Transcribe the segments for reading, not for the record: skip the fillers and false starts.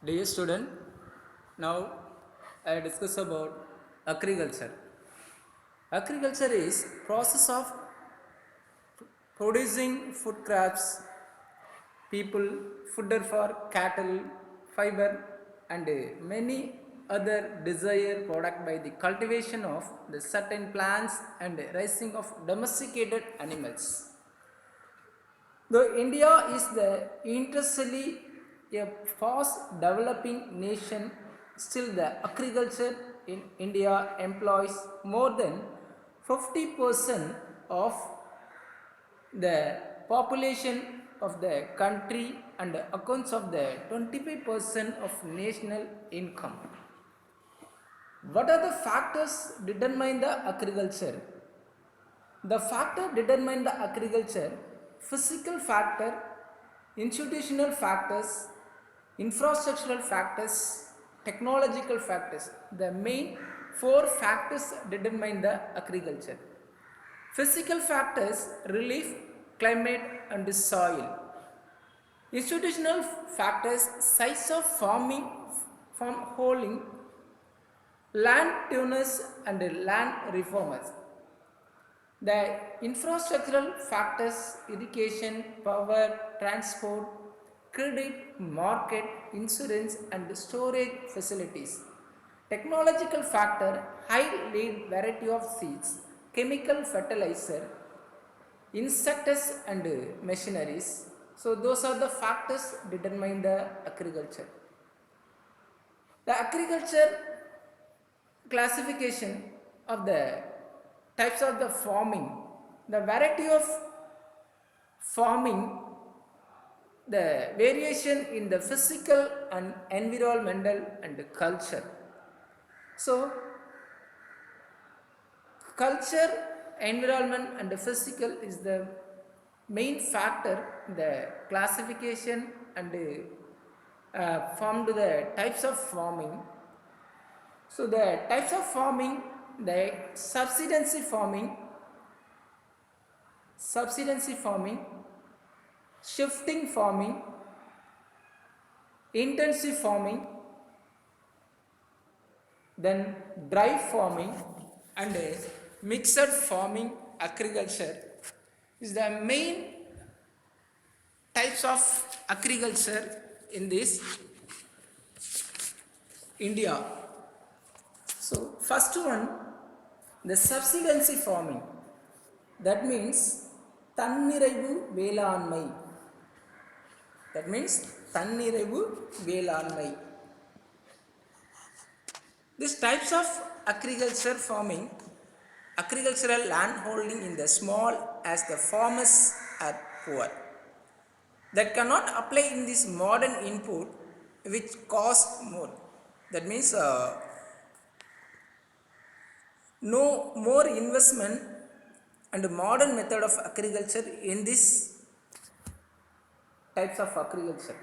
Dear student, now I discuss about agriculture. Agriculture is process of producing food crops, people, fodder for cattle, fiber, and many other desired product by the cultivation of the certain plants and raising of domesticated animals. Though India is the interestingly a fast developing nation, still the agriculture in India employs more than 50% of the population of the country and accounts of the 25% of national income. What are the factors determine the agriculture? The factor determine the agriculture: physical factor, institutional factors, infrastructural factors, technological factors. The main four factors determine the agriculture. Physical factors: relief, climate, and soil. Institutional factors: size of farm holding, land tuners, and land reformers. The infrastructural factors: irrigation, power, transport, credit, market, insurance, and storage facilities. Technological factor: high yield variety of seeds, chemical fertilizer, insects, and machineries. So those are the factors determine the agriculture. The agriculture classification of the types of the farming, the variety of farming, the variation in the physical and environmental and culture. So culture, environment, and the physical is the main factor in the classification and formed the types of farming. So the types of farming: the subsistency farming, shifting farming, intensive farming, then dry farming, and mixed farming. Agriculture is the main types of agriculture in this India. So first one, the subsistency farming. That means தன்னிறைவு வேளாண்மை. That means தன்னிறைவு வேளாண்மை. These types of agriculture farming, agricultural land holding in the small as the farmers are poor, that cannot apply in this modern input which cost more. That means no more investment and modern method of agriculture in this types of agriculture.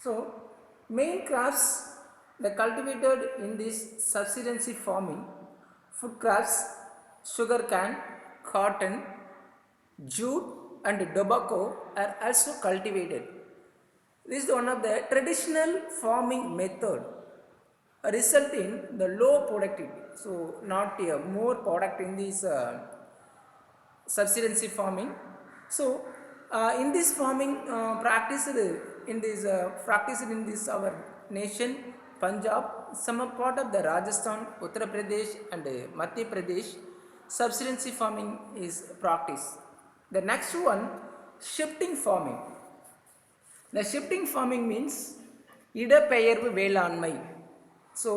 So main crops the cultivated in this subsistency farming: food crops, sugar cane, cotton, jute, and tobacco are also cultivated. This is one of the traditional farming method, result in the low productivity. So not more product in this subsistency farming. So in this farming practiced in this our nation, Punjab, some part of the Rajasthan, Uttar Pradesh, and Madhya Pradesh, subsistency farming is practiced. The next one, shifting farming. The shifting farming means இடப்பெயர்வு வேளாண்மை. So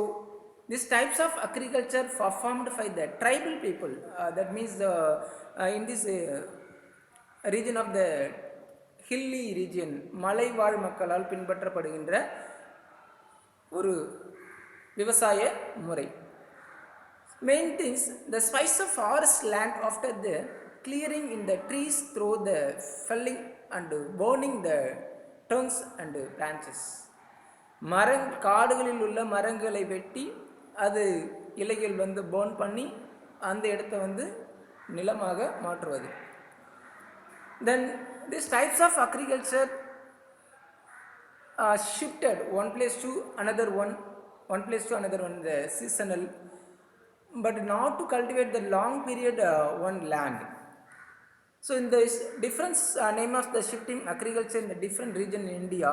these types of agriculture performed by the tribal people, that means in this region of the hilly region, மலை வாழ் மக்களால் பின்பற்றப்படுகின்ற ஒரு விவசாய முறை. Main things: the spice of forest land after the clearing in the trees through the felling and burning the trunks and branches. காடுகளில் உள்ள மரங்களை வெட்டி அது இலைகள் burn பண்ணி அந்த இடத்தை நிலமாக மாற்றுவது. Then these types of agriculture shifted one place to another one place to another one, the seasonal, but not to cultivate the long period one land. So in the different name of the shifting agriculture in the different region in India,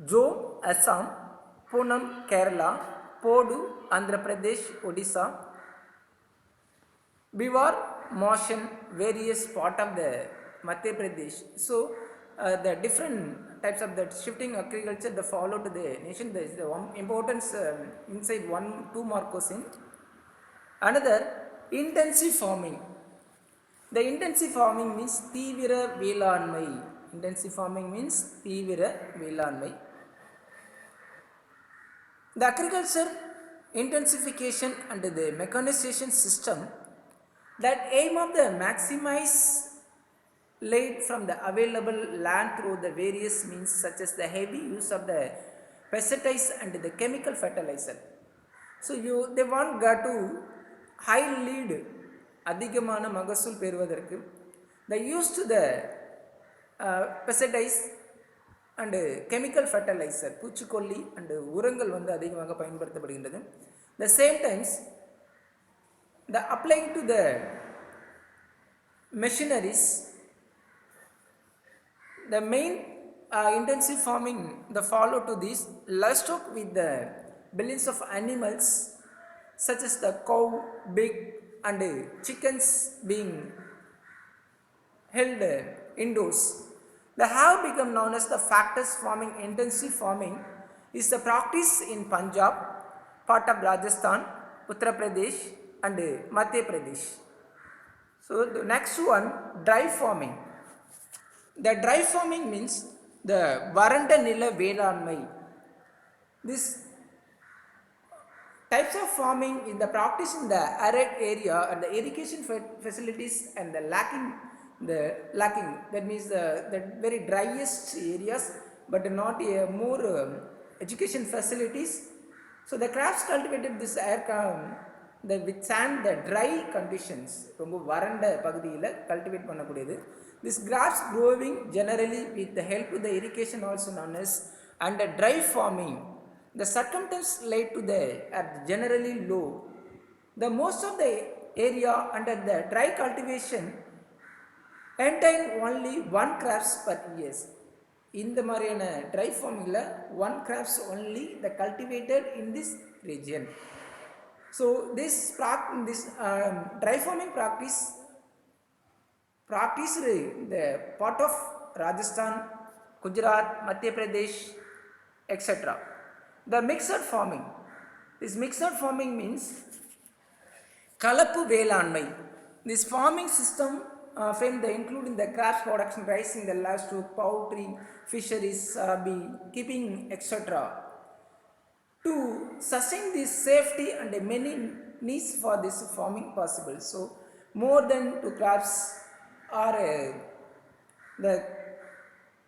Jo, Assam, Poonam, Kerala, Podu, Andhra Pradesh, Odisha, Bivar, Motion, various part of the Madhya Pradesh. So the different types of that shifting agriculture they follow to the nation. There is the one importance inside one two more question. Another intensive farming. The intensive farming means தீவிர வேளாண்மை. Intensive farming means தீவிர வேளாண்மை. The agriculture intensification and the mechanization system that aim of the maximize laid from the available land through the various means such as the heavy use of the pesticides and the chemical fertilizer. So they want to high lead அதிகமான மகசூல் பெறுவதற்கு they used the pesticides and chemical fertilizer பூச்சிக்கொல்லி and உரங்கள் வந்து அதிகமாக பயன்படுத்தப்படுகின்றது. The same times the applying to the machineries, the main intensive farming the follow to this livestock with the billions of animals such as the cow, pig and chickens being held indoors. They have become known as the factors forming intensive farming is the practice in Punjab, part of Rajasthan, Uttar Pradesh and Madhya Pradesh. So the next one, dry farming. The dry farming means the Varanda Nila Vedanmai. This types of farming in the practice in the arid area and the irrigation facilities and the lacking that means the very driest areas but not more education facilities. So the crops cultivated this the withstand the dry conditions ரொம்ப வறண்ட பகுதியில் cultivate பண்ணக்கூடியது. This crops growing generally with the help of the irrigation also known as and the dry farming. The circumstance led to the are generally low. The most of the area under the dry cultivation contain only one crops per year. இந்த மாதிரியான dry farming one crops only the cultivated in this region. So this dry farming practice the part of Rajasthan, Gujarat, Madhya Pradesh, etc. The mixed farming. This mixed farming means கலப்பு வேளாண்மை. This farming system frame the including the crops production, raising the livestock, poultry, fisheries, keeping etc. To sustain this safety and many needs for this farming possible. So more than two crops or the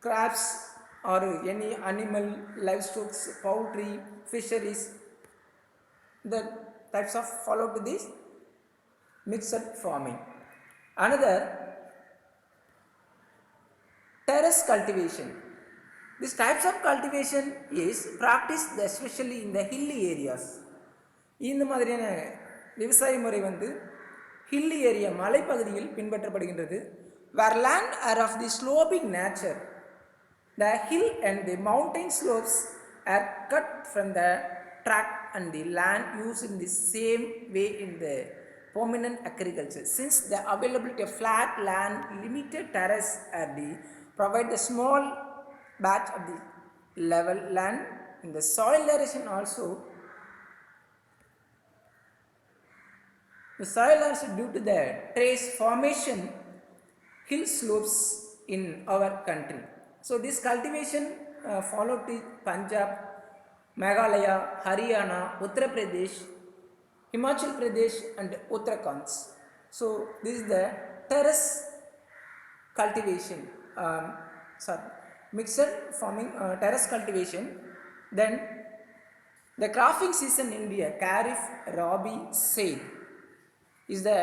crops or any animal, livestock, poultry, fisheries, the types of follow to this mixed farming. Another terrace cultivation. These types of cultivation is practiced especially in the hilly areas. இந்த மாதிரியான விவசாய முறை வந்து hilly area மலைப்பகுதியில் பின்பற்றப்படுகின்றது. Where land are of the sloping nature, the hill and the mountain slopes are cut from the tract and the land used in the same way in the permanent agriculture. Since the availability of flat land, limited terrace are the provide the small batch of the level land in the soil erosion also. The soil erosion due to the trace formation hill slopes in our country. So this cultivation followed to Punjab, Meghalaya, Haryana, Uttar Pradesh, Himachal Pradesh and Uttarakhand. So this is the terrace cultivation, mixed farming, terrace cultivation. Then the cropping season in India, Kharif, Rabi, Zaid is the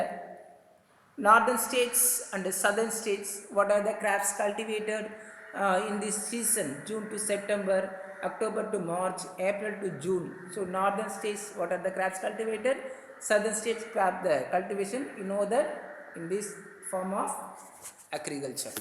northern states and the southern states. What are the crops cultivated in this season, June to September, October to March, April to June. So northern states, what are the crops cultivated? Southern states crop the cultivation. You know that in this form of agriculture.